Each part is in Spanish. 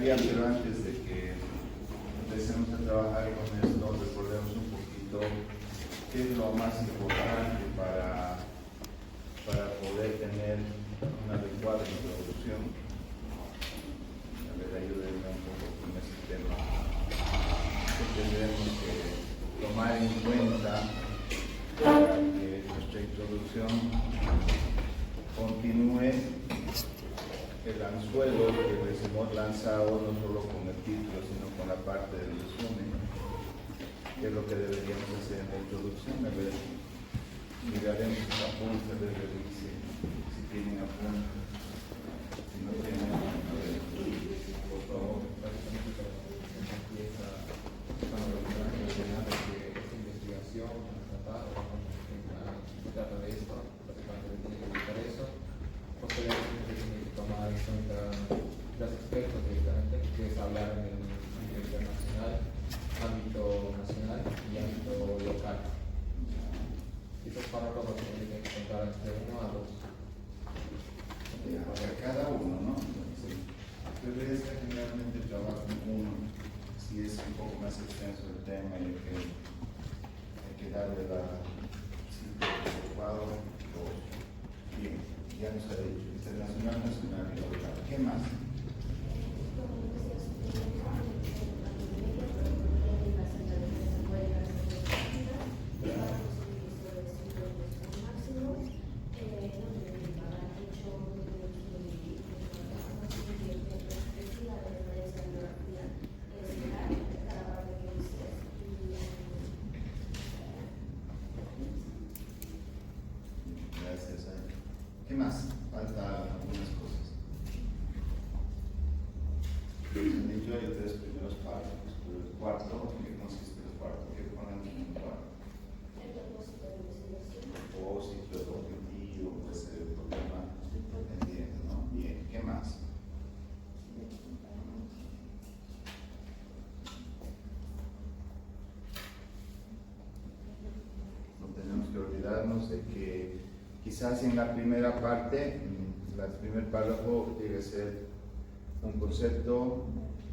gustaría, pero antes de que empecemos a trabajar con esto, recordemos un poquito qué es lo más importante para poder tener una adecuada introducción. A ver, ayúdenme un poco con este tema. Tendremos que tomar en cuenta para que nuestra introducción continúe el anzuelo que les hemos lanzado no solo con el título, sino con la parte del resumen, que es lo que deberíamos hacer en la introducción. A ver, miraremos los apuntes, a ver, revisen si tienen apuntes. Si no tienen, a ver, por favor. Empieza que esta investigación, tratado, se trata de esto, básicamente tiene que buscar eso. Posteriormente se tiene que tomar en cuenta los expertos directamente, que es hablar en el ámbito internacional, ámbito nacional y ámbito local. Estos párrafos se tienen que contar de 1 a 2. Para cada uno, ¿no? Sí. Ustedes generalmente trabajan uno, si es un poco más extenso el tema y hay que darle la adecuado, bien, ya nos ha dicho, internacional, nacional y local. ¿Qué más? Gracias. ¿Qué más? Falta algunas cosas. Les han dicho hay 3 primeros párrafos, pero el cuarto, ¿qué consiste el cuarto? ¿Qué ponen en el cuarto? El propósito de investigación. El propósito, el objetivo, pues el problema pendiente, ¿no? Bien, ¿qué más? No tenemos que olvidarnos de que quizás en la primera parte, el primer párrafo debe ser un concepto,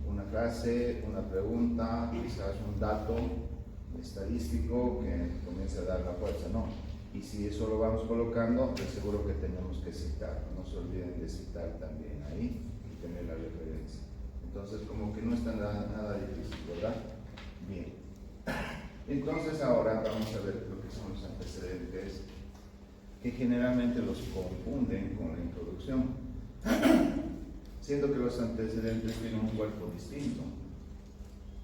una frase, una pregunta, quizás un dato estadístico que comience a dar la fuerza, ¿no? Y si eso lo vamos colocando, pues seguro que tenemos que citar, no se olviden de citar también ahí y tener la referencia. Entonces, como que no está nada difícil, ¿verdad? Bien. Entonces ahora vamos a ver lo que son los antecedentes, que generalmente los confunden con la introducción, siendo que los antecedentes tienen un cuerpo distinto.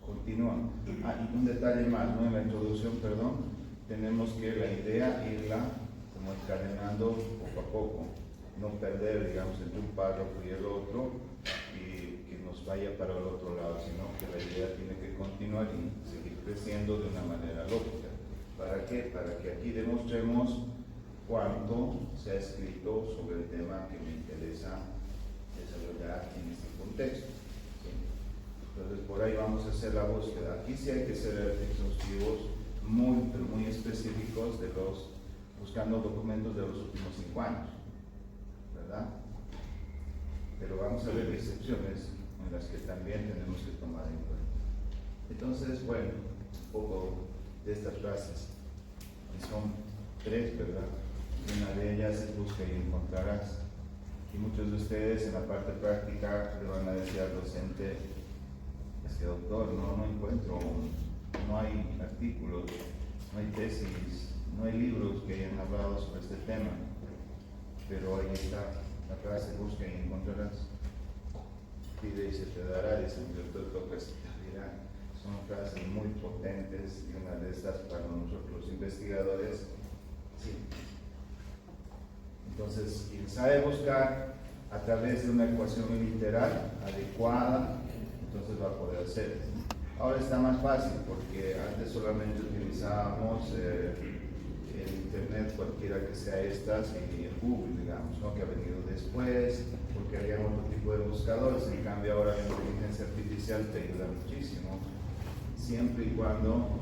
Continúan. Y un detalle más, ¿no? En la introducción, tenemos que la idea irla como encadenando poco a poco, no perder, digamos, entre un párrafo y el otro y que nos vaya para el otro lado, sino que la idea tiene que continuar y seguir creciendo de una manera lógica. ¿Para qué? Para que aquí demostremos cuánto se ha escrito sobre el tema que me interesa desarrollar en este contexto. ¿Sí? Entonces, por ahí vamos a hacer la búsqueda. Aquí sí hay que ser exhaustivos, pero muy específicos, buscando documentos de los últimos 5 años, ¿verdad? Pero vamos a ver excepciones en las que también tenemos que tomar en cuenta. Entonces, bueno, un poco de estas frases, que son 3, ¿verdad? Una de ellas es busca y encontrarás. Y muchos de ustedes en la parte práctica le van a decir al docente, es que doctor, no encuentro, no hay artículos, no hay tesis, no hay libros que hayan hablado sobre este tema. Pero ahí está la frase, busca y encontrarás. Pide y se te dará, dice el doctor Tocas. Son frases muy potentes y una de estas para nosotros los investigadores, sí. Entonces, quien sabe buscar a través de una ecuación literal adecuada, entonces va a poder hacerlo. Ahora está más fácil porque antes solamente utilizábamos el internet, cualquiera que sea estas, y el Google, digamos, ¿no? Que ha venido después, porque había otro tipo de buscadores. En cambio ahora la inteligencia artificial te ayuda muchísimo, siempre y cuando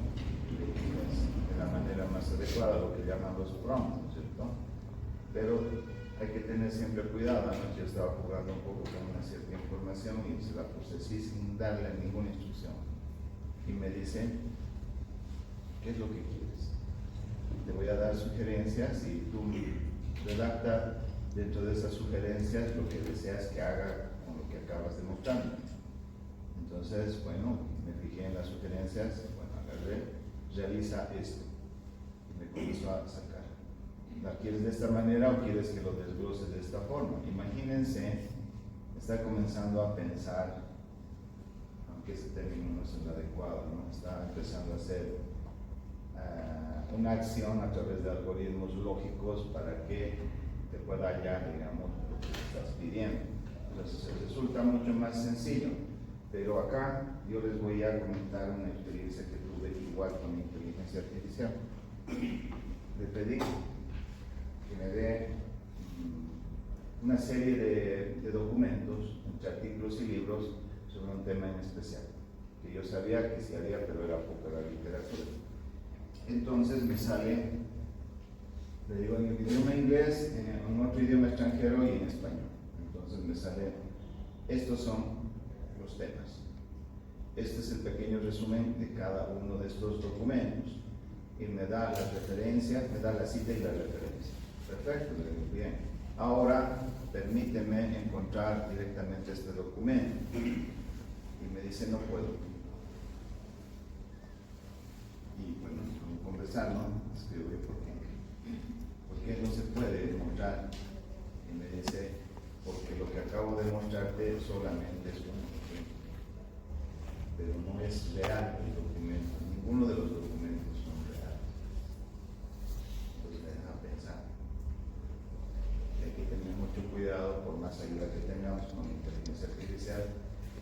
le digas de la manera más adecuada, lo que llaman los prompts, ¿no es cierto? Pero hay que tener siempre cuidado. Anoche yo estaba jugando un poco con una cierta información y se la puse así sin darle ninguna instrucción. Y me dice, ¿qué es lo que quieres? Te voy a dar sugerencias y tú redacta dentro de esas sugerencias lo que deseas que haga con lo que acabas de mostrar. Entonces, bueno, me fijé en las sugerencias, bueno, agarré, realiza esto. Y me comenzó a sacar. ¿La quieres de esta manera o quieres que lo desglose de esta forma? Imagínense, está comenzando a pensar, aunque ese término no es el adecuado, ¿no? Está empezando a hacer una acción a través de algoritmos lógicos para que te pueda hallar, digamos, lo que estás pidiendo. Entonces resulta mucho más sencillo. Pero acá yo les voy a comentar una experiencia que tuve igual con inteligencia artificial. Le pedí que me dé una serie de documentos, entre artículos y libros, sobre un tema en especial, que yo sabía que sí había, pero era poca la literatura. Entonces me sale, le digo en idioma inglés, en otro idioma extranjero y en español. Entonces me sale, estos son los temas. Este es el pequeño resumen de cada uno de estos documentos. Y me da las referencias, me da la cita y la referencia. Perfecto, le digo, bien. Ahora permíteme encontrar directamente este documento. Y me dice, no puedo. Y bueno, conversando, escribo, ¿por qué no se puede demostrar? Y me dice, porque lo que acabo de mostrarte solamente es un documento, pero no es real el documento, ninguno de los documentos son reales. Entonces me deja pensar. Hay que tener mucho cuidado, por más ayuda que tengamos con la inteligencia artificial,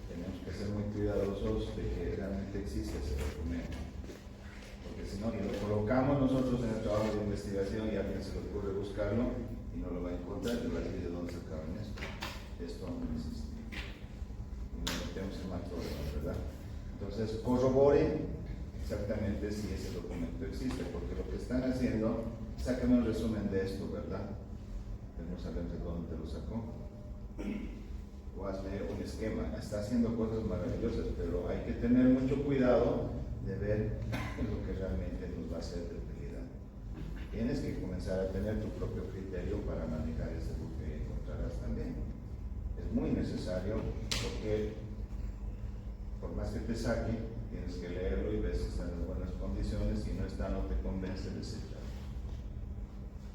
tenemos que ser muy cuidadosos de que realmente existe ese documento. Porque si no, y lo colocamos nosotros en el trabajo de investigación y a alguien se le ocurre buscarlo y no lo va a encontrar y va a decir de dónde sacaron esto. Esto no existe. Y nos metemos en más problemas, ¿verdad? Entonces, corroboren exactamente si ese documento existe, porque lo que están haciendo, sáquenme un resumen de esto, ¿verdad? Pero no saben de dónde te lo sacó. O hazme un esquema. Está haciendo cosas maravillosas, pero hay que tener mucho cuidado de ver lo que realmente nos va a hacer de utilidad. Tienes que comenzar a tener tu propio criterio para manejar ese book que encontrarás también. Es muy necesario porque por más que te saque, tienes que leerlo y ver si está en buenas condiciones. Si no está, no te convence, desecharlo.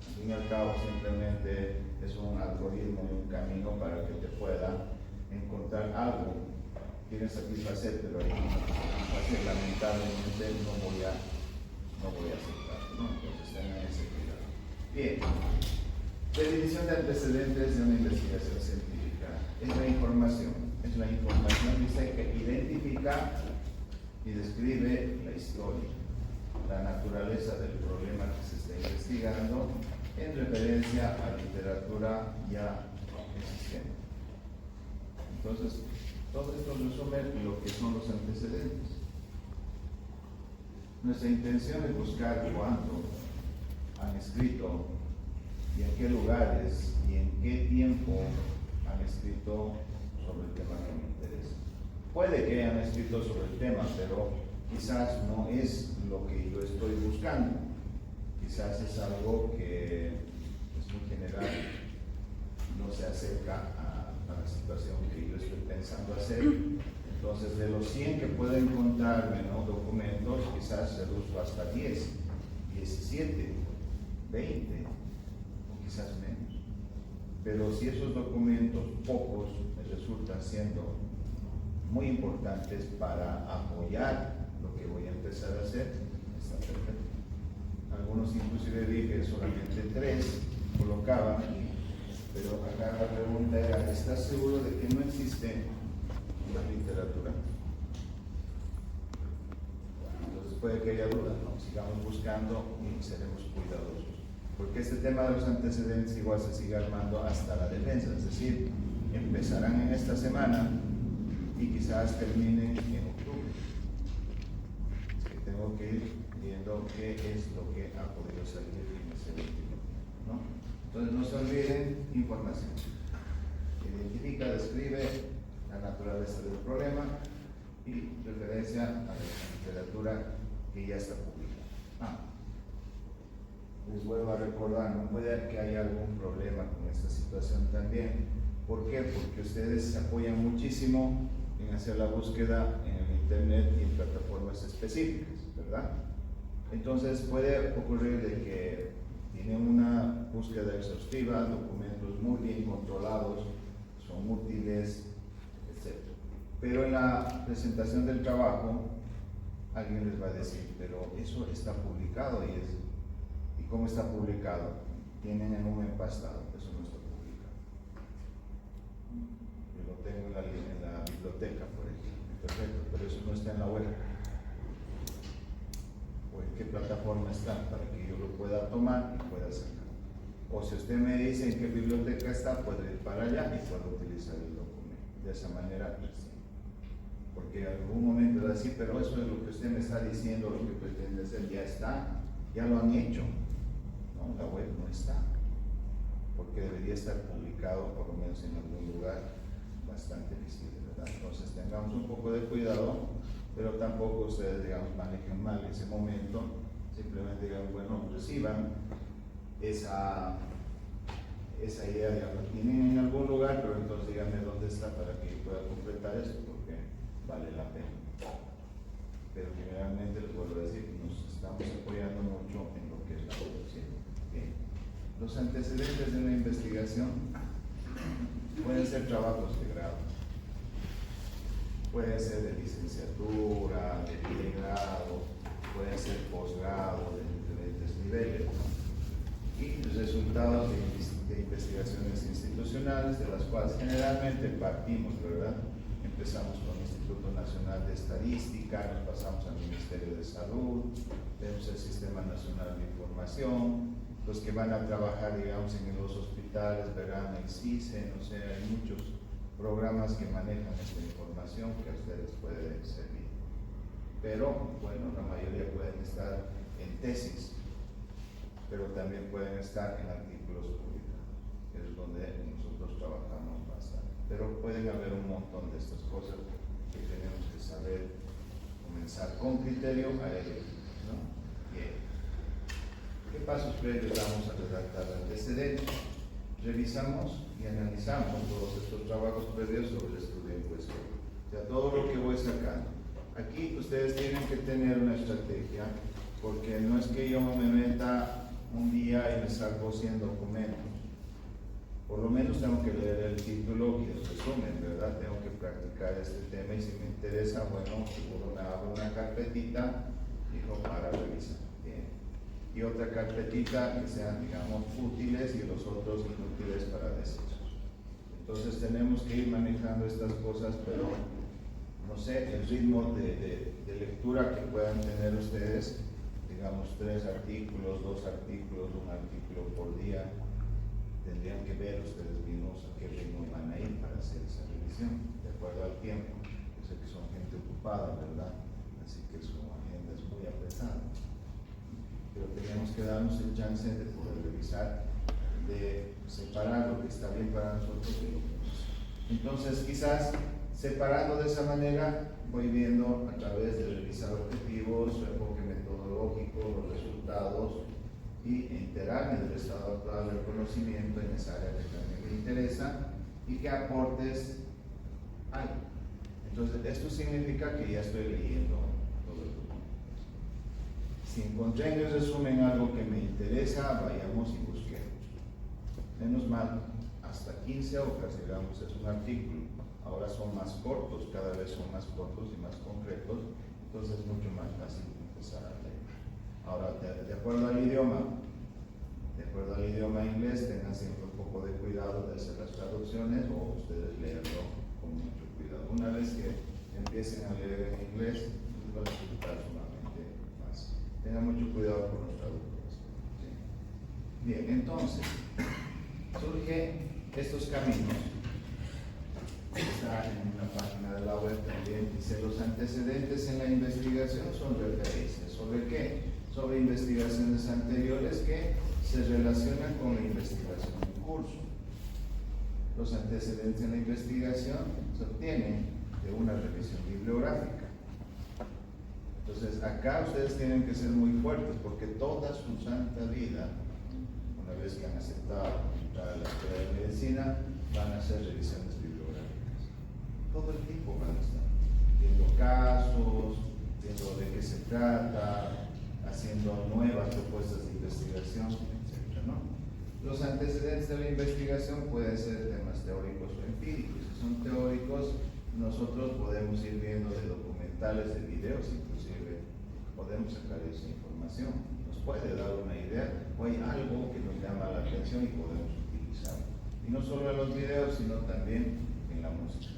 Al fin y al cabo, simplemente es un algoritmo y un camino para que te pueda encontrar algo. Quieres satisfacer, pero hay que satisfacer. Lamentablemente no voy a aceptarlo, ¿no? Entonces tengan ese cuidado. Bien. Definición de antecedentes de una investigación científica. Es la información. Es la información, dice, que identifica y describe la historia, la naturaleza del problema que se está investigando en referencia a literatura ya existente. Entonces, todo esto resume lo que son los antecedentes. Nuestra intención es buscar cuánto han escrito y en qué lugares y en qué tiempo han escrito sobre el tema que me interesa. Puede que hayan escrito sobre el tema, pero quizás no es lo que yo estoy buscando. Quizás es algo que es muy general, no se acerca a la situación que yo estoy pensando hacer. Entonces, de los 100 que puedo encontrarme, ¿no?, documentos, quizás reduzco hasta 10, 17, 20, o quizás menos. Pero si esos documentos, pocos, me resultan siendo muy importantes para apoyar lo que voy a empezar a hacer, está perfecto. Algunos inclusive vi que solamente 3 colocaban, pero acá la pregunta era, ¿estás seguro de que no existe la literatura? Entonces puede que haya dudas, ¿no? Sigamos buscando y seremos cuidadosos. Porque este tema de los antecedentes igual se sigue armando hasta la defensa, es decir, empezarán en esta semana y quizás terminen en octubre. Es que tengo que ir viendo qué es lo que ha podido salir en ese último. ¿no? Entonces no se olviden información. Identifica, describe la naturaleza del problema y referencia a la literatura que ya está publicada. Les vuelvo a recordar, no puede que haya algún problema con esta situación también. ¿Por qué? Porque ustedes se apoyan muchísimo en hacer la búsqueda en el internet y en plataformas específicas, ¿verdad? Entonces puede ocurrir de que tienen una búsqueda exhaustiva, documentos muy bien controlados, son útiles, etc. Pero en la presentación del trabajo, alguien les va a decir, pero eso está publicado ¿y cómo está publicado? Tienen en un empastado, eso no está publicado. Yo lo tengo en la biblioteca, por ejemplo, perfecto, pero eso no está en la web. ¿O en qué plataforma está para que yo lo pueda tomar y pueda sacar? O si usted me dice en qué biblioteca está, puedo ir para allá y puedo utilizar el documento. De esa manera, sí. Porque en algún momento va a decir, pero eso es lo que usted me está diciendo, lo que pretende hacer, ya está, ya lo han hecho. No, la web no está, porque debería estar publicado por lo menos en algún lugar bastante visible, ¿verdad? Entonces tengamos un poco de cuidado, pero tampoco ustedes, digamos, manejen mal ese momento, simplemente digan, bueno, reciban esa idea, digamos, tienen en algún lugar, pero entonces díganme dónde está para que yo pueda completar esto, porque vale la pena. Pero generalmente les vuelvo a decir, nos estamos apoyando mucho en lo que es la producción. Bien. Los antecedentes de una investigación pueden ser trabajos de grado, pueden ser de licenciatura, de pregrado, pueden ser posgrado, de diferentes niveles, ¿no? Y los resultados de investigaciones institucionales, de las cuales generalmente partimos, ¿verdad? Empezamos con el Instituto Nacional de Estadística, nos pasamos al Ministerio de Salud, tenemos el Sistema Nacional de Información, los que van a trabajar, digamos, en los hospitales, verán el CISEN, o sea, hay muchos programas que manejan esta información que a ustedes puede servir. Pero, bueno, la mayoría pueden estar en tesis, pero también pueden estar en artículos publicados, que es donde nosotros trabajamos bastante. Pero pueden haber un montón de estas cosas que tenemos que saber comenzar con criterio a ello, ¿no? Bien. ¿Qué pasos previos vamos a redactar antecedentes? Revisamos y analizamos todos estos trabajos previos sobre el estudio en cuestión. O sea, todo lo que voy sacando. Aquí ustedes tienen que tener una estrategia, porque no es que yo me meta un día y me saco 100 documentos. Por lo menos tengo que leer el título y el resumen, ¿verdad? Tengo que practicar este tema y si me interesa, bueno, seguro me abro una carpetita, digo, para revisar. Bien. Y otra carpetita que sean, digamos, útiles y los otros inútiles para desechos. Entonces tenemos que ir manejando estas cosas, pero no sé, el ritmo de lectura que puedan tener ustedes, digamos 3 artículos, 2 artículos, 1 artículo por día, tendrían que ver ustedes mismos a qué ritmo van a ir para hacer esa revisión, de acuerdo al tiempo. Yo sé que son gente ocupada, ¿verdad? Así que su agenda es muy apretada. Pero tenemos que darnos el chance de poder revisar, de separar lo que está bien para nosotros de lo que no. Entonces, quizás separando de esa manera, voy viendo a través de revisar objetivos, su enfoque metodológico, los resultados y enterarme del estado actual del conocimiento en esa área que también me interesa y qué aportes hay. Entonces, esto significa que ya estoy leyendo todo el documento. Si encontré en el resumen algo que me interesa, vayamos y busquemos. Menos mal, hasta 15 hojas, digamos, es un artículo. Ahora son más cortos, cada vez son más cortos y más concretos, entonces es mucho más fácil empezar a leer. Ahora, de acuerdo al idioma inglés, tengan siempre un poco de cuidado de hacer las traducciones o ustedes leerlo con mucho cuidado. Una vez que empiecen a leer en inglés, les va a resultar sumamente fácil. Tengan mucho cuidado con los traductores. ¿Sí? Bien, entonces, surgen estos caminos. Está en la página de la web también, dice los antecedentes en la investigación son referencias. ¿Sobre qué? sobre investigaciones anteriores que se relacionan con la investigación en curso. Los antecedentes en la investigación se obtienen de una revisión bibliográfica. Entonces, acá ustedes tienen que ser muy fuertes porque toda su santa vida, una vez que han aceptado entrar a la escuela de medicina, van a hacer revisiones bibliográficas. Todo el tiempo van a estar viendo casos, viendo de qué se trata, haciendo nuevas propuestas de investigación, etc., ¿no? Los antecedentes de la investigación pueden ser temas teóricos o empíricos. Si son teóricos, nosotros podemos ir viendo de documentales, de videos, inclusive podemos sacar esa información. Nos puede dar una idea o hay algo que nos llama la atención y podemos utilizarlo. Y no solo en los videos, sino también en la música.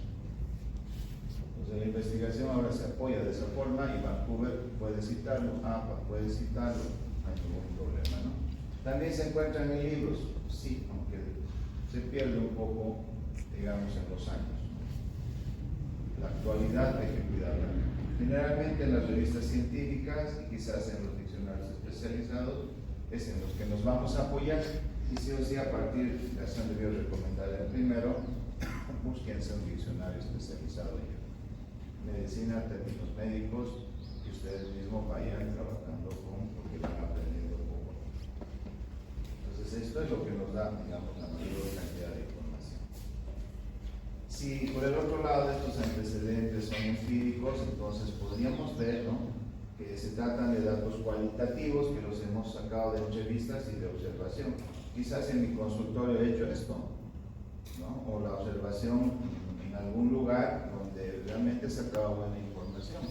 Entonces la investigación ahora se apoya de esa forma y Vancouver puede citarlo, APA puede citarlo, no hay ningún problema, ¿no? También se encuentran en libros, sí, aunque se pierde un poco, digamos, en los años. La actualidad hay que cuidarla. Generalmente en las revistas científicas y quizás en los diccionarios especializados es en los que nos vamos a apoyar y sí o sí a partir de acción de recomendar el primero, búsquense un diccionario especializado ya. Medicina, términos médicos, que ustedes mismos vayan trabajando con, porque van aprendiendo poco. Entonces esto es lo que nos da, digamos, la mayor cantidad de información. Si por el otro lado estos antecedentes son empíricos, entonces podríamos ver, ¿no?, que se tratan de datos cualitativos que los hemos sacado de entrevistas y de observación. Quizás en mi consultorio he hecho esto, ¿no?, o la observación en algún lugar donde realmente se sacaba buena información.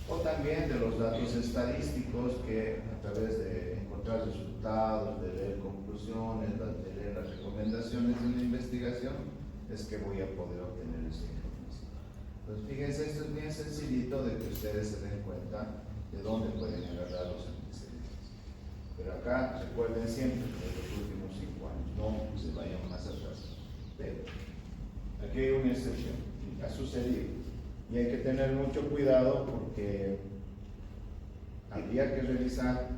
O también de los datos estadísticos que a través de encontrar resultados, de leer conclusiones, de leer las recomendaciones de la investigación, es que voy a poder obtener esa información. Entonces fíjense, esto es bien sencillito de que ustedes se den cuenta de dónde pueden agarrar los antecedentes. Pero acá recuerden siempre de los últimos 5 años, no se vayan más atrás. Pero aquí hay una excepción, ha sucedido. Y hay que tener mucho cuidado porque habría que revisar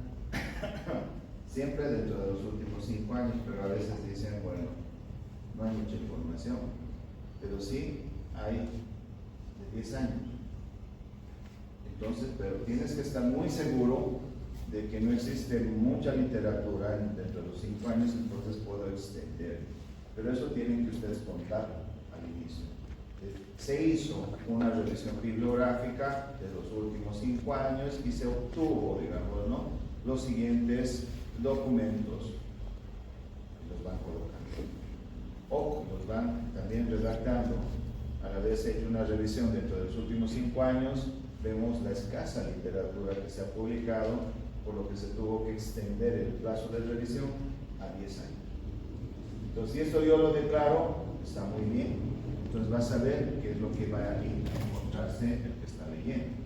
siempre dentro de los últimos 5 años, pero a veces dicen, bueno, no hay mucha información, pero sí hay de 10 años. Entonces, pero tienes que estar muy seguro de que no existe mucha literatura dentro de los 5 años, entonces puedo extender. Pero eso tienen que ustedes contar al inicio. Se hizo una revisión bibliográfica de los últimos 5 años y se obtuvo, digamos, ¿no?, los siguientes documentos. Los van colocando o los van también redactando. Al haberse hecho una revisión dentro de los últimos 5 años, vemos la escasa literatura que se ha publicado, por lo que se tuvo que extender el plazo de revisión a 10 años. Entonces, si esto yo lo declaro, está muy bien. Entonces va a saber qué es lo que va a encontrarse el que está leyendo.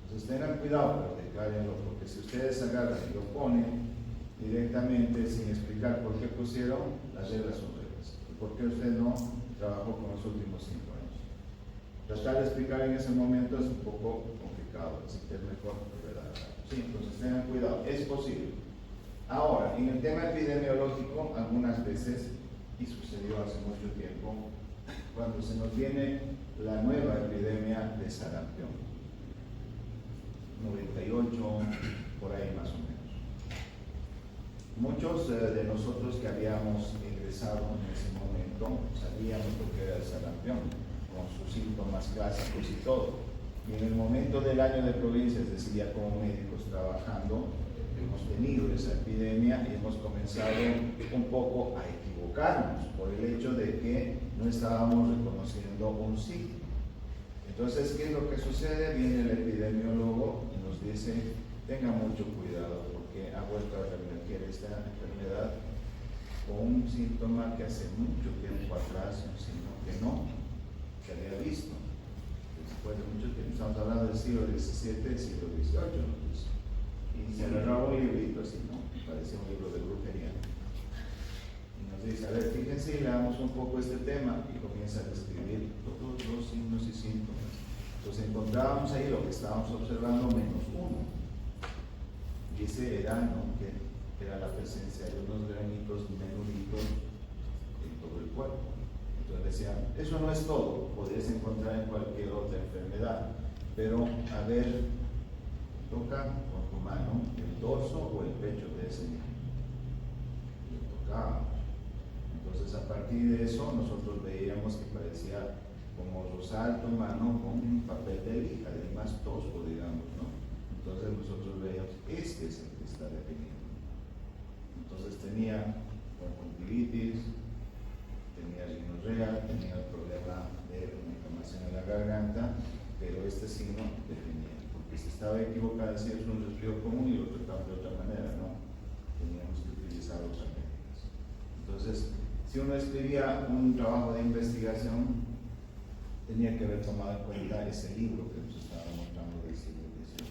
Entonces tengan cuidado, pero declárenlo, porque si ustedes agarran y lo ponen directamente sin explicar por qué pusieron, las reglas son reglas. ¿Y por qué usted no trabajó con los últimos 5 años? Tratar de explicar en ese momento es un poco complicado, así que es mejor redactar. Sí, entonces tengan cuidado, es posible. Ahora, en el tema epidemiológico, algunas veces, y sucedió hace mucho tiempo, cuando se nos viene la nueva epidemia de sarampión, 98, por ahí más o menos. Muchos de nosotros que habíamos ingresado en ese momento sabíamos lo que era el sarampión, con sus síntomas clásicos y todo. Y en el momento del año de provincia, es decir, ya como médicos trabajando, hemos tenido esa epidemia y hemos comenzado un poco a equivocarnos por el hecho de que no estábamos reconociendo un signo. Entonces, ¿qué es lo que sucede? Viene el epidemiólogo y nos dice, tenga mucho cuidado porque ha vuelto a reemerger esta enfermedad con un síntoma que hace mucho tiempo atrás, un signo que no se había visto. Después de mucho tiempo, estamos hablando del siglo XVII, siglo XVIII, nos dice. Y se agarraba un librito así, ¿no? Parecía un libro de brujería. Y nos dice, a ver, fíjense, leamos un poco este tema, y comienza a describir todos los signos y síntomas. Entonces encontrábamos ahí lo que estábamos observando menos uno. Y ese era, ¿no?, que era la presencia de unos granitos menuditos en todo el cuerpo. Entonces decían, eso no es todo, podrías encontrar en cualquier otra enfermedad, pero a ver, toca con tu mano el dorso o el pecho de ese niño. Le tocaba. Entonces a partir de eso nosotros veíamos que parecía como rosar tu mano con un papel de lija, el más tosco, digamos, ¿no? Entonces nosotros veíamos, este es el que está definido. Entonces tenía conjuntivitis, tenía rinorrea, tenía el problema de una inflamación en la garganta, pero este signo definía, porque si estaba equivocado decía es un resfrío común y lo trataba de otra manera, ¿no? Teníamos que utilizar otras técnicas. Entonces, si uno escribía un trabajo de investigación, tenía que haber tomado en cuenta ese libro que nos estaba mostrando del siglo XVIII,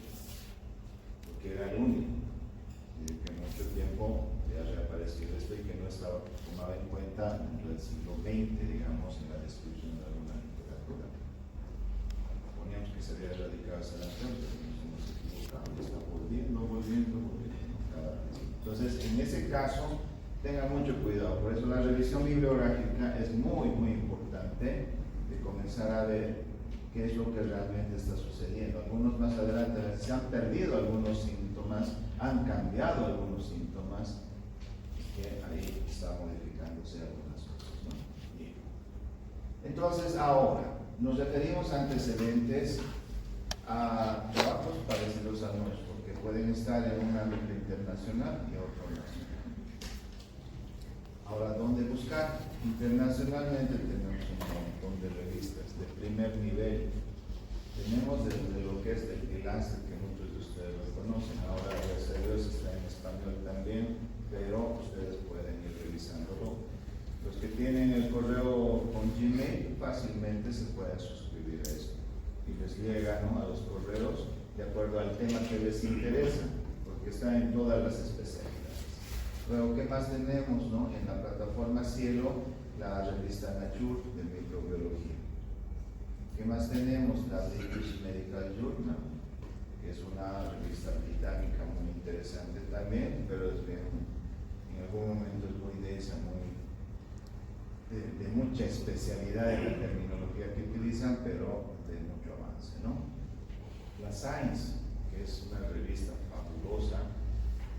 porque era el único, y que mucho tiempo ya reapareció esto y que no estaba tomado en cuenta dentro del siglo XX, digamos, en la descripción de alguna literatura. Poníamos que se había erradicado esa nación, pero nos hemos equivocado, y está volviendo cada vez. Entonces, en ese caso, tengan mucho cuidado. Por eso la revisión bibliográfica es muy, muy importante, de comenzar a ver qué es lo que realmente está sucediendo. Algunos más adelante se han perdido algunos síntomas, han cambiado algunos síntomas, que ahí está modificándose algunas cosas, ¿no? Bien. Entonces, ahora, nos referimos a antecedentes a trabajos parecidos a nuestros, que pueden estar en un ámbito internacional y otro nacional. Ahora, ¿dónde buscar? Internacionalmente tenemos un montón de revistas de primer nivel. Tenemos desde lo que es del Lancet, que muchos de ustedes lo conocen, ahora gracias a Dios está en español también, pero ustedes pueden ir revisándolo. Los que tienen el correo con Gmail fácilmente se pueden suscribir a esto y les llega, ¿no?, a los correos de acuerdo al tema que les interesa, porque está en todas las especialidades. Luego, ¿qué más tenemos, no? En la plataforma Cielo, la revista Nature de microbiología. ¿Qué más tenemos? La British Medical Journal, que es una revista británica muy interesante también, pero es bien, en algún momento es muy densa, de mucha especialidad en la terminología que utilizan, pero de mucho avance, ¿no? La Science, que es una revista fabulosa,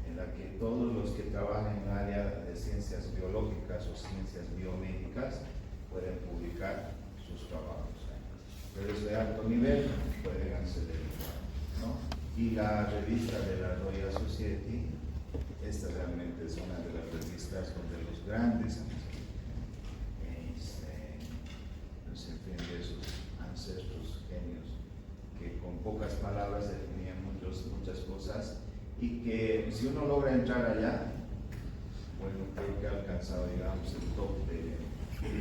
en la que todos los que trabajan en el área de ciencias biológicas o ciencias biomédicas pueden publicar sus trabajos. Pero es de alto nivel, pueden acceder, ¿no? Y la revista de la Royal Society, esta realmente es una de las revistas donde los grandes de esos ancestros genios que con pocas palabras definían muchas cosas, y que si uno logra entrar allá, bueno, creo que ha alcanzado, digamos, el top de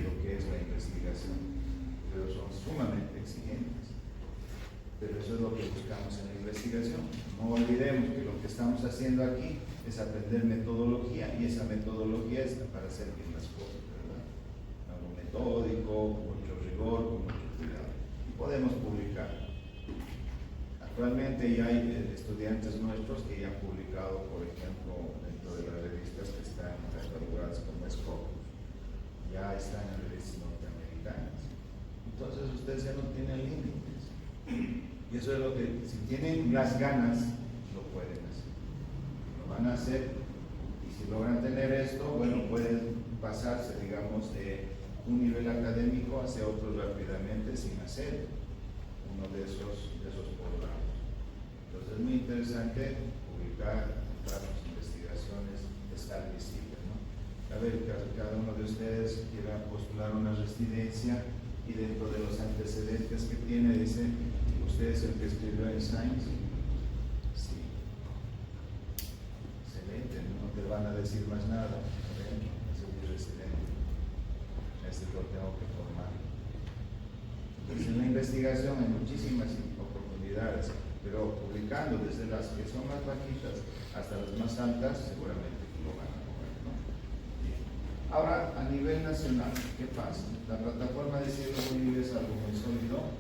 lo que es la investigación, pero son sumamente exigentes. Pero eso es lo que buscamos en la investigación. No olvidemos que lo que estamos haciendo aquí es aprender metodología, y esa metodología es para hacer bien las cosas, ¿verdad? Algo metódico, con mucho rigor, con mucho cuidado. Y podemos publicar. Actualmente ya hay estudiantes nuestros que ya han publicado, por ejemplo, dentro de las revistas que están catalogadas como Scopus, ya están en revistas norteamericanas. Entonces ustedes ya no tienen límites. Y eso es lo que, si tienen las ganas, lo pueden hacer. Lo van a hacer, y si logran tener esto, bueno, pueden pasarse, digamos, de un nivel académico hacia otro rápidamente sin hacer uno de esos programas. Entonces es muy interesante publicar, sus investigaciones, estar visible, ¿no? A ver, cada uno de ustedes quiera postular una residencia, y dentro de los antecedentes que tiene, dice, ¿usted es el que escribió en Science? Sí. Excelente, no te van a decir más nada. Es mi residente. Este lo tengo que formar. Entonces, en la investigación hay muchísimas oportunidades, pero publicando desde las que son más bajitas hasta las más altas, seguramente lo van a lograr, ¿no? Bien. Ahora, a nivel nacional, ¿qué pasa? La plataforma de Cielo Bolivia es algo muy sólido,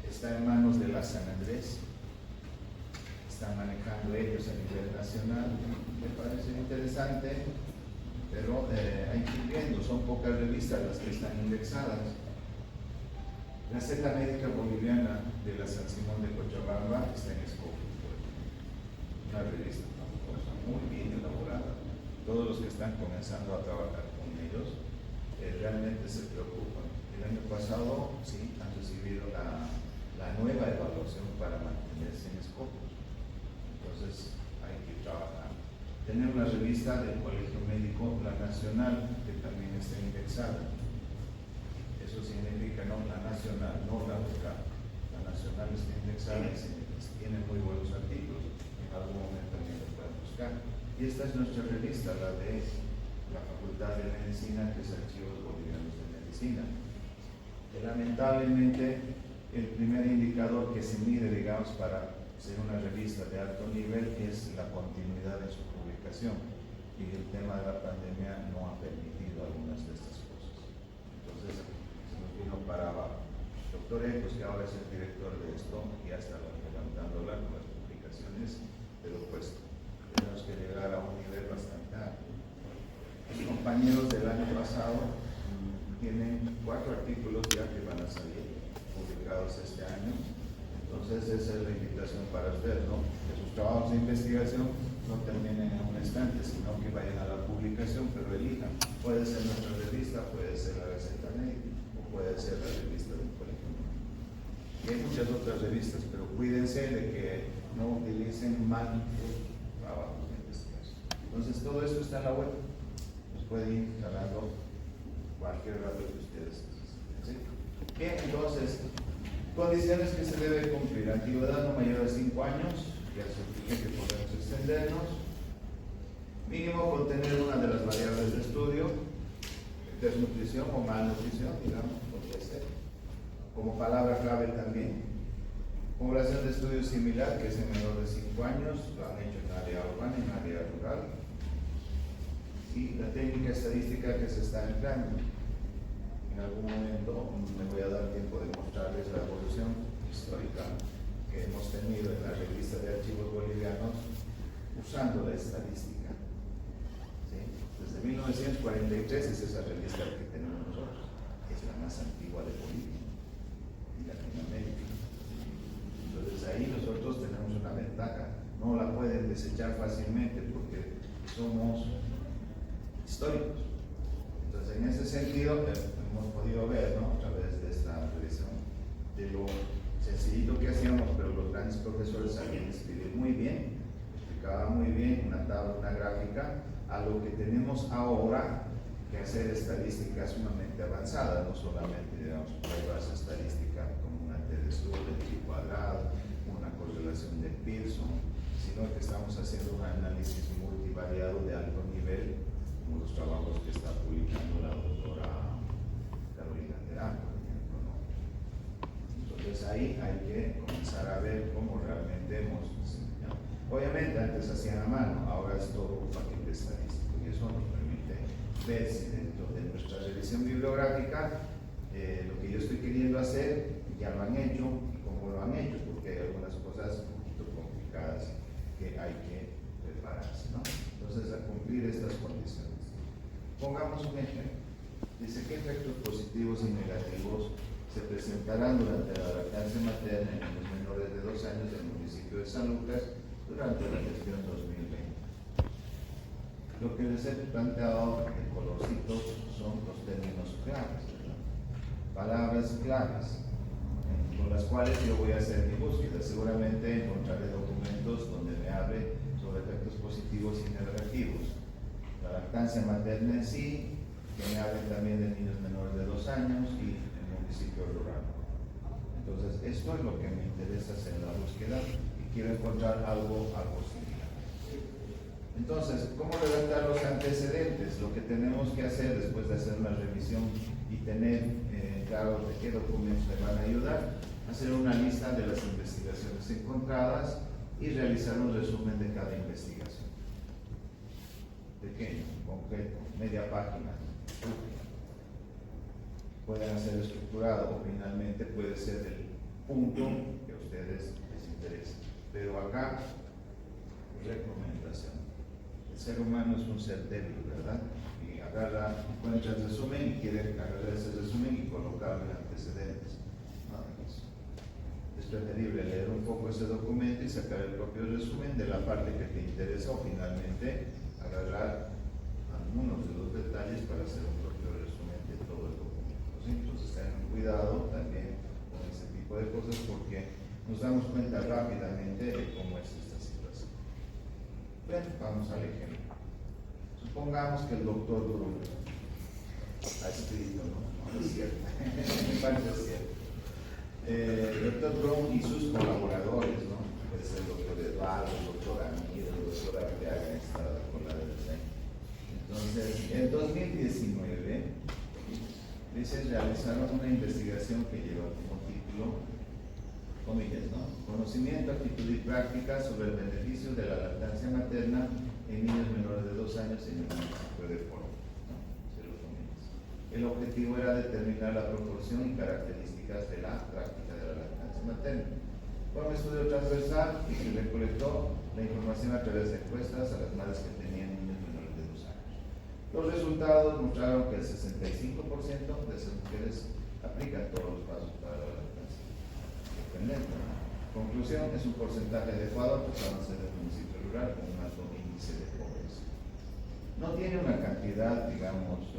está en manos de la San Andrés, están manejando ellos a nivel nacional. Me parece interesante, pero hay que ir viendo, son pocas revistas las que están indexadas. La Senda Médica Boliviana de la San Simón de Cochabamba está en Scopus, una revista famosa, muy bien elaborada. Todos los que están comenzando a trabajar con ellos realmente se preocupan. El año pasado sí han recibido la nueva evaluación para mantenerse en Scopus. Entonces hay que trabajar. Tener una revista del Colegio Médico, la nacional, que también está indexada. Eso significa, no la nacional, no la local. La nacional está indexada y tiene muy buenos artículos. En algún momento también lo pueden buscar. Y esta es nuestra revista, la de la Facultad de Medicina, que es Archivos Bolivianos de Medicina. Que lamentablemente el primer indicador que se mide, digamos, para ser una revista de alto nivel es la continuidad de su publicación. Y el tema de la pandemia no ha permitido algunas de estas cosas. Entonces, se nos vino para abajo. Doctor Ecos, que ahora es el director de esto, ya está levantándola con las publicaciones del opuesto. Tenemos que llegar a un nivel bastante alto. Los compañeros del año pasado tienen 4 artículos ya que van a salir publicados este año. Entonces esa es la invitación para ustedes, ¿no? Que sus trabajos de investigación no terminen en un estante, sino que vayan a la publicación, pero elijan. Puede ser nuestra revista, puede ser la receta médica o puede ser la revista del colegio. Y hay muchas otras revistas, pero cuídense de que no utilicen mal sus trabajos de investigación. Entonces todo esto está en la web. Nos puede ir cargando cualquier rato que ustedes necesiten. ¿Sí? Bien, entonces, condiciones que se debe cumplir: antigüedad no mayor de 5 años, ya se explique que podemos extendernos. Mínimo contener una de las variables de estudio, desnutrición o malnutrición, digamos, podría ser. Como palabra clave también. Población de estudio similar, que es en menor de 5 años, lo han hecho en área urbana y en área rural. Y la técnica estadística que se está empleando. En algún momento me voy a dar tiempo de mostrarles la evolución histórica que hemos tenido en la revista de archivos bolivianos usando la estadística. ¿Sí? Desde 1943 es esa revista que tenemos nosotros, es la más antigua de Bolivia y Latinoamérica. Entonces ahí nosotros tenemos una ventaja, no la pueden desechar fácilmente porque somos históricos. Entonces en ese sentido hemos podido ver, ¿no?, a través de esta revisión, de lo sencillito que hacíamos, pero los grandes profesores sabían escribir muy bien, explicaba muy bien una tabla, una gráfica, a lo que tenemos ahora que hacer estadística sumamente avanzada, no solamente, digamos, pruebas estadísticas como una T-de-Sud, de pi cuadrado, una correlación de Pearson, sino que estamos haciendo un análisis multivariado de alto nivel, como los trabajos que está publicando la doctora Carolina Terán, por ejemplo, ¿no? Entonces ahí hay que comenzar a ver cómo realmente hemos enseñado. Obviamente antes hacían a mano, ahora es todo un paquete estadístico y eso nos permite ver si dentro de nuestra revisión bibliográfica lo que yo estoy queriendo hacer ya lo han hecho y cómo lo han hecho, porque hay algunas cosas un poquito complicadas que hay que prepararse, ¿no? Entonces a cumplir estas condiciones. Pongamos un ejemplo. Dice: ¿qué efectos positivos y negativos se presentarán durante la lactancia materna en los menores de 2 años del municipio de San Lucas durante la gestión 2020? Lo que les he planteado en colorcitos son los términos claves, ¿verdad? Palabras claves con las cuales yo voy a hacer mi búsqueda. Seguramente encontraré documentos donde me hable sobre efectos positivos y negativos. La lactancia materna en sí, que me hablen también de niños menores de 2 años y el municipio rural. Entonces, esto es lo que me interesa hacer en la búsqueda y quiero encontrar algo similar. Entonces, ¿cómo redactar los antecedentes? Lo que tenemos que hacer después de hacer una revisión y tener claro de qué documentos me van a ayudar, hacer una lista de las investigaciones encontradas y realizar un resumen de cada investigación. Pequeño, concreto, media página, pueden hacer estructurado o finalmente puede ser el punto que a ustedes les interese. Pero acá recomendación. El ser humano es un ser débil, ¿verdad? Y encuentra el resumen y quiere agarrar ese resumen y colocarlo en antecedentes. Nada más. Es preferible leer un poco ese documento y sacar el propio resumen de la parte que te interesa o finalmente agarrar algunos de los detalles para hacer un propio resumen de todo el documento. ¿Sí? Entonces tengan cuidado también con ese tipo de cosas porque nos damos cuenta rápidamente de cómo es esta situación. Bueno, vamos al ejemplo. Supongamos que el doctor Bruno ha escrito, ¿no? No es cierto. Me parece cierto. El doctor Brown y sus colaboradores, ¿no? Es el doctor Eduardo, el doctor Amir, el doctor Arteaga, está con la del diseño. Entonces, en 2019, dice, realizaron una investigación que lleva como título, comillas, ¿no? Conocimiento, actitud y práctica sobre el beneficio de la lactancia materna en niños menores de 2 años en el municipio de Porto, ¿no? El objetivo era determinar la proporción y características de la práctica de la lactancia materna. Fue un estudio transversal y se recolectó la información a través de encuestas a las madres que tenían niños menores de 2 años. Los resultados mostraron que el 65% de esas mujeres aplican todos los pasos para la lactancia. Sorprendente, ¿no? Conclusión, es un porcentaje adecuado tratándose del municipio rural con un alto índice de pobreza. No tiene una cantidad, digamos,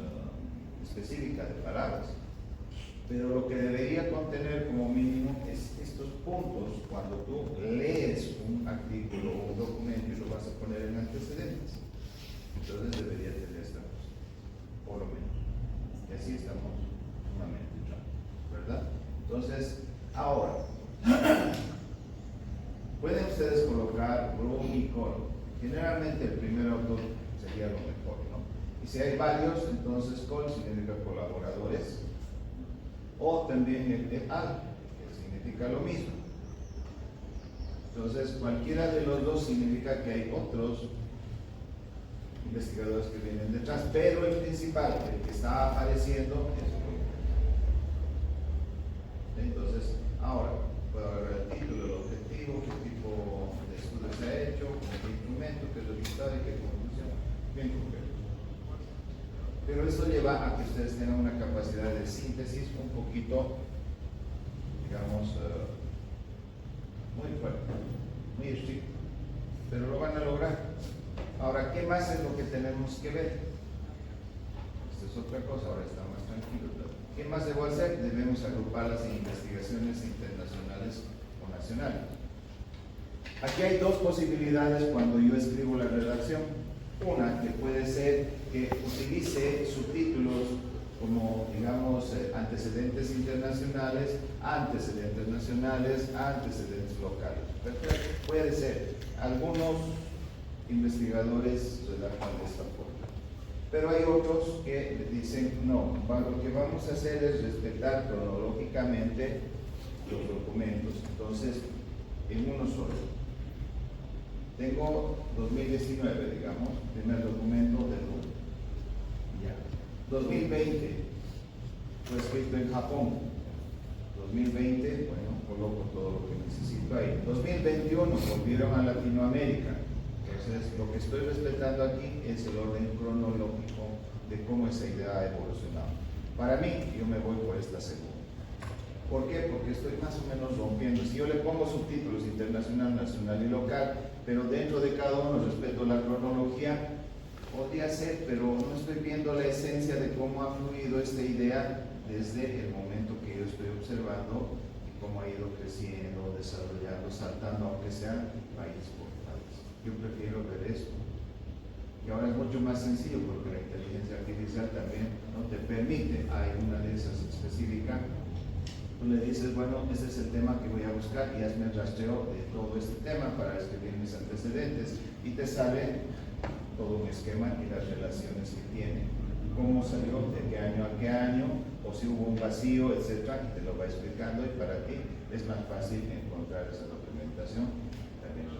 específica de palabras, pero lo que debería contener como mínimo es estos puntos cuando tú lees un artículo o un documento y lo vas a poner en antecedentes. Entonces debería tener esta cosa, por lo menos. Y así estamos sumamente claros, ¿verdad? Entonces, ahora, pueden ustedes colocar Brown y Cole. Generalmente el primer autor sería lo mejor, ¿no? Y si hay varios, entonces Cole significa colaboradores, o también el al, que significa lo mismo. Entonces, cualquiera de los dos significa que hay otros investigadores que vienen detrás, pero el principal, el que está apareciendo, es Cole. Entonces, ahora, puedo agarrar el título, el objetivo, qué tipo de estudio se ha hecho, con qué instrumento, qué resultado y qué conclusión. Bien concreto. Pero esto lleva a que ustedes tengan una capacidad de síntesis un poquito, digamos, muy fuerte, muy estricta. Pero lo van a lograr. Ahora, ¿qué más es lo que tenemos que ver? Esta es otra cosa, ahora está más tranquilo. ¿Qué más debo hacer? Debemos agruparlas en investigaciones internacionales o nacionales. Aquí hay dos posibilidades cuando yo escribo la redacción. Una, que puede ser que utilice subtítulos como, digamos, antecedentes internacionales, antecedentes nacionales, antecedentes locales. Perfecto. Puede ser. Algunos investigadores redactan de esta forma. Pero hay otros que dicen, no, lo que vamos a hacer es respetar cronológicamente los documentos. Entonces, en uno solo. Tengo 2019, digamos, primer documento del mundo. Ya. 2020 fue escrito en Japón. 2020, bueno, coloco todo lo que necesito ahí. 2021 volvieron a Latinoamérica. Entonces, lo que estoy respetando aquí es el orden cronológico de cómo esa idea ha evolucionado. Para mí, yo me voy por esta segunda. ¿Por qué? Porque estoy más o menos rompiendo. Si yo le pongo subtítulos internacional, nacional y local, pero dentro de cada uno respeto la cronología, podría ser, pero no estoy viendo la esencia de cómo ha fluido esta idea desde el momento que yo estoy observando y cómo ha ido creciendo, desarrollando, saltando, aunque sean países por país. Yo prefiero ver eso. Y ahora es mucho más sencillo porque la inteligencia artificial también no te permite, hay una de esas específica. Tú le dices, bueno, ese es el tema que voy a buscar y hazme el rastreo de todo este tema para escribir mis antecedentes y te sale todo un esquema y las relaciones que tiene, cómo salió, de qué año a qué año, o si hubo un vacío, etcétera, y te lo va explicando y para ti es más fácil encontrar esa documentación también.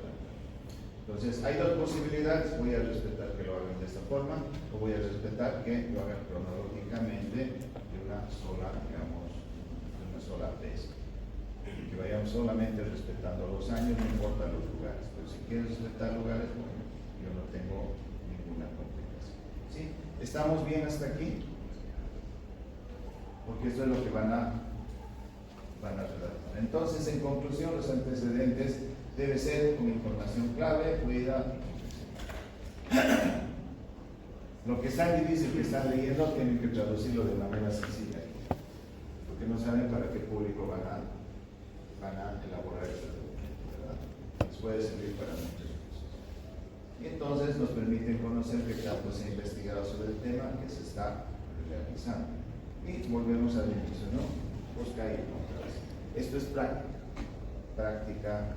Entonces, hay dos posibilidades, voy a respetar que lo hagan de esta forma o voy a respetar que lo hagan cronológicamente de una sola, digamos, sola vez. que vayamos solamente respetando los años, no importa los lugares, pero si quieres respetar lugares, bueno, yo no tengo ninguna complicación. ¿Sí? ¿Estamos bien hasta aquí? Porque esto es lo que van a redactar. Entonces, en conclusión, los antecedentes debe ser con información clave, fluida y concreta. Lo que es tan difícil que están leyendo tienen que traducirlo de manera sencilla, porque no saben para qué público van a elaborar este documento, ¿verdad? Les puede servir para muchas cosas. Y entonces nos permiten conocer que tanto se ha investigado sobre el tema que se está realizando. Y volvemos al inicio, ¿no? Busca y encontrar. Esto es práctica.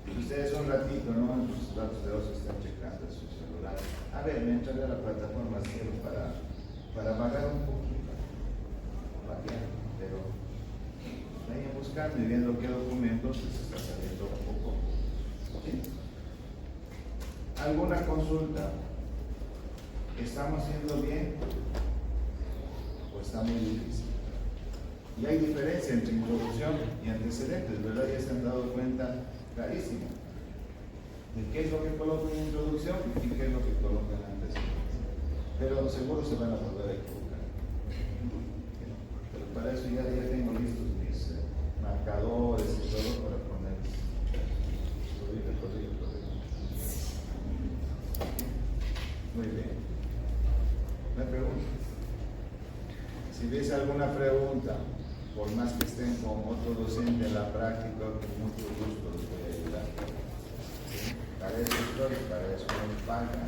Ustedes un ratito, ¿no? En sus datos de ocio están checando su celular. A ver, me entraré a la plataforma Cielo para vagar un poquito. Pero vayan buscando y viendo qué documentos les está saliendo un poco. ¿Sí? ¿Alguna consulta? ¿Estamos haciendo bien? ¿O está muy difícil? Y hay diferencia entre introducción y antecedentes, ¿verdad? Ya se han dado cuenta clarísimo de qué es lo que colocan en introducción y qué es lo que colocan en antecedentes. Pero seguro se van a volver a equivocar. Pero para eso ya tengo listos mis marcadores y todo para poner. Muy bien. ¿Me pregunta? Si ves alguna pregunta, por más que estén con otro docente en la práctica, con mucho gusto les voy a ayudar. Para eso estoy, para eso me pagan.